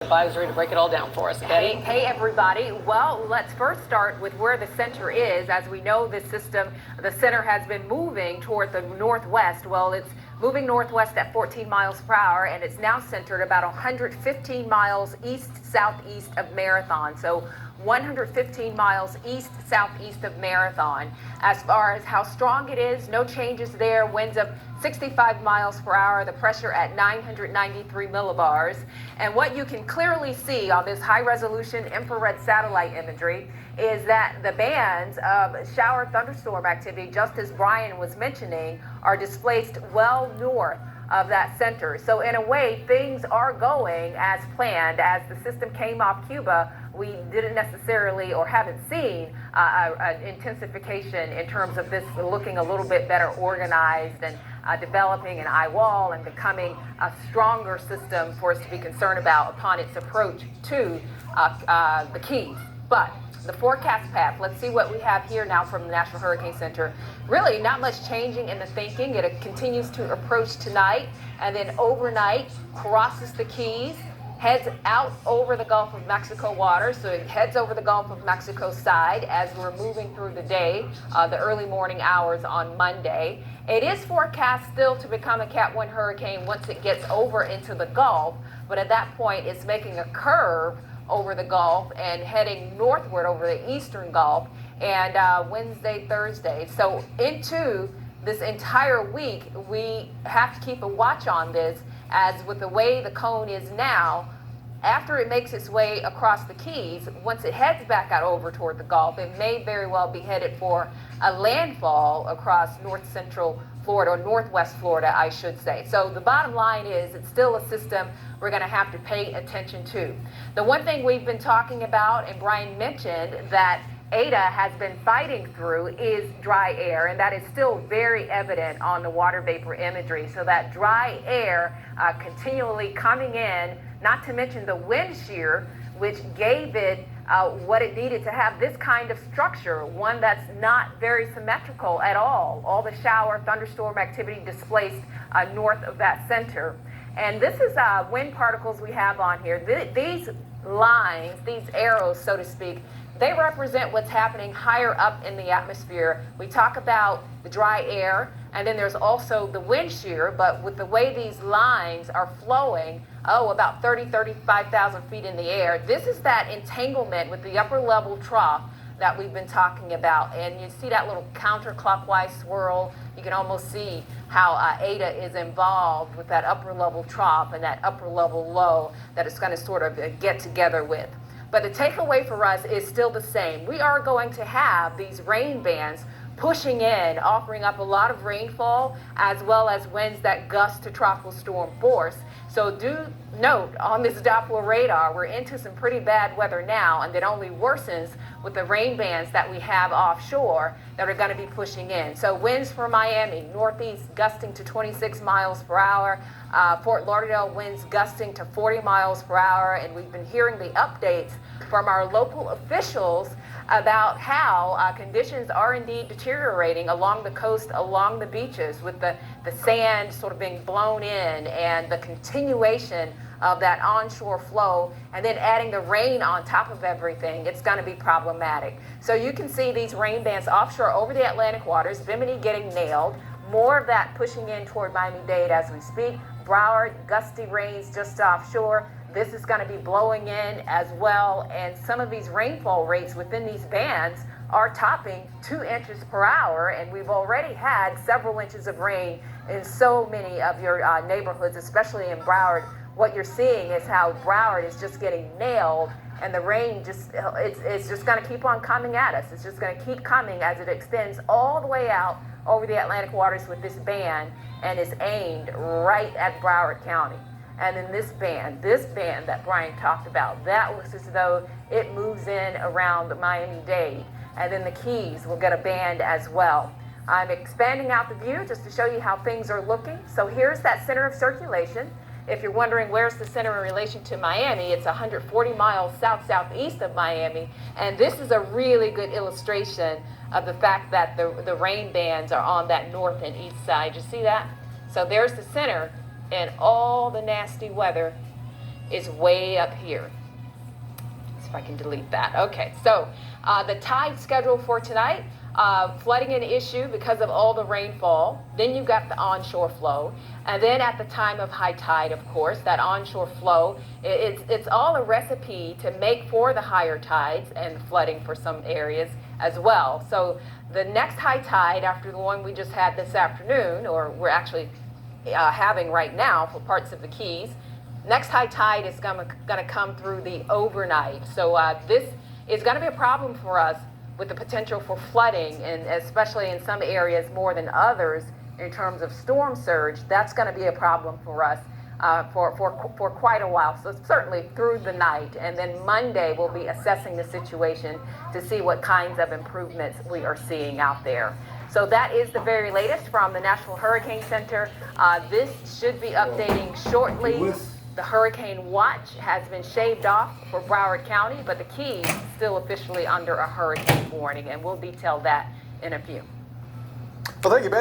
Advisory to break it all down for us. Betty? Hey everybody. Well, let's first start with where the center is. As we know, this system, the center has been moving toward the northwest. Well, it's moving northwest at 14 miles per hour, and it's now centered about 115 miles east-southeast of Marathon. So 115 miles east-southeast of Marathon. As far as how strong it is, no changes there. Winds of 65 miles per hour, the pressure at 993 millibars. And what you can clearly see on this high-resolution infrared satellite imagery is that the bands of shower thunderstorm activity, just as Brian was mentioning, are displaced well north of that center. So in a way, things are going as planned. As the system came off Cuba, we didn't necessarily or haven't seen an intensification in terms of this looking a little bit better organized and developing an eye wall and becoming a stronger system for us to be concerned about upon its approach to the Keys. But the forecast path, let's see what we have here now from the National Hurricane Center. Really not much changing in the thinking. It continues to approach tonight and then overnight crosses the Keys, heads out over the Gulf of Mexico water. So it heads over the Gulf of Mexico side as we're moving through the day, the early morning hours on Monday. It is forecast still to become a Cat 1 hurricane once it gets over into the Gulf, but at that point it's making a curve over the Gulf and heading northward over the eastern Gulf, and Wednesday, Thursday. So into this entire week, we have to keep a watch on this, as with the way the cone is now, after it makes its way across the Keys, once it heads back out over toward the Gulf, it may very well be headed for a landfall across north central Florida, or northwest Florida, I should say. So the bottom line is it's still a system we're going to have to pay attention to. The one thing we've been talking about, and Brian mentioned that Ada has been fighting through, is dry air, and that is still very evident on the water vapor imagery. So that dry air continually coming in, not to mention the wind shear, which gave it what it needed to have this kind of structure, one that's not very symmetrical at all. All the shower, thunderstorm activity displaced north of that center. And this is wind particles we have on here. These lines, these arrows, so to speak, they represent what's happening higher up in the atmosphere. We talk about the dry air, and then there's also the wind shear, but with the way these lines are flowing, about 35,000 feet in the air, this is that entanglement with the upper level trough that we've been talking about. And you see that little counterclockwise swirl. You can almost see how Ada is involved with that upper level trough and that upper level low that it's going to sort of get together with. But the takeaway for us is still the same. We are going to have these rain bands pushing in, offering up a lot of rainfall, as well as winds that gust to tropical storm force. So do note on this Doppler radar, we're into some pretty bad weather now, and it only worsens with the rain bands that we have offshore that are going to be pushing in. So winds for Miami, northeast gusting to 26 miles per hour. Fort Lauderdale winds gusting to 40 miles per hour, and we've been hearing the updates from our local officials about how conditions are indeed deteriorating along the coast, along the beaches, with the sand sort of being blown in and the continuation of that onshore flow, and then adding the rain on top of everything. It's going to be problematic. So you can see these rain bands offshore over the Atlantic waters, Bimini getting nailed, more of that pushing in toward Miami-Dade as we speak, Broward, gusty rains just offshore. This is going to be blowing in as well, and some of these rainfall rates within these bands are topping 2 inches per hour, and we've already had several inches of rain in so many of your neighborhoods, especially in Broward. What you're seeing is how Broward is just getting nailed, and the rain it's just going to keep on coming at us. It's just going to keep coming as it extends all the way out over the Atlantic waters with this band, and is aimed right at Broward County. And then this band that Brian talked about, that looks as though it moves in around Miami-Dade. And then the Keys will get a band as well. I'm expanding out the view just to show you how things are looking. So here's that center of circulation. If you're wondering where's the center in relation to Miami, it's 140 miles south-southeast of Miami. And this is a really good illustration of the fact that the rain bands are on that north and east side. You see that? So there's the center and all the nasty weather is way up here. If I can delete that. Okay, so the tide schedule for tonight, flooding an issue because of all the rainfall. Then you've got the onshore flow. And then at the time of high tide, of course, that onshore flow, it's all a recipe to make for the higher tides and flooding for some areas as well. So the next high tide after the one we just had this afternoon, or we're actually having right now for parts of the Keys, next high tide is going to come through the overnight. So this is going to be a problem for us with the potential for flooding, and especially in some areas more than others in terms of storm surge. That's going to be a problem for us for quite a while. So certainly through the night. And then Monday we'll be assessing the situation to see what kinds of improvements we are seeing out there. So that is the very latest from the National Hurricane Center. This should be updating shortly. The hurricane watch has been shaved off for Broward County, but the Keys still officially under a hurricane warning, and we'll detail that in a few. Well, thank you, Betty.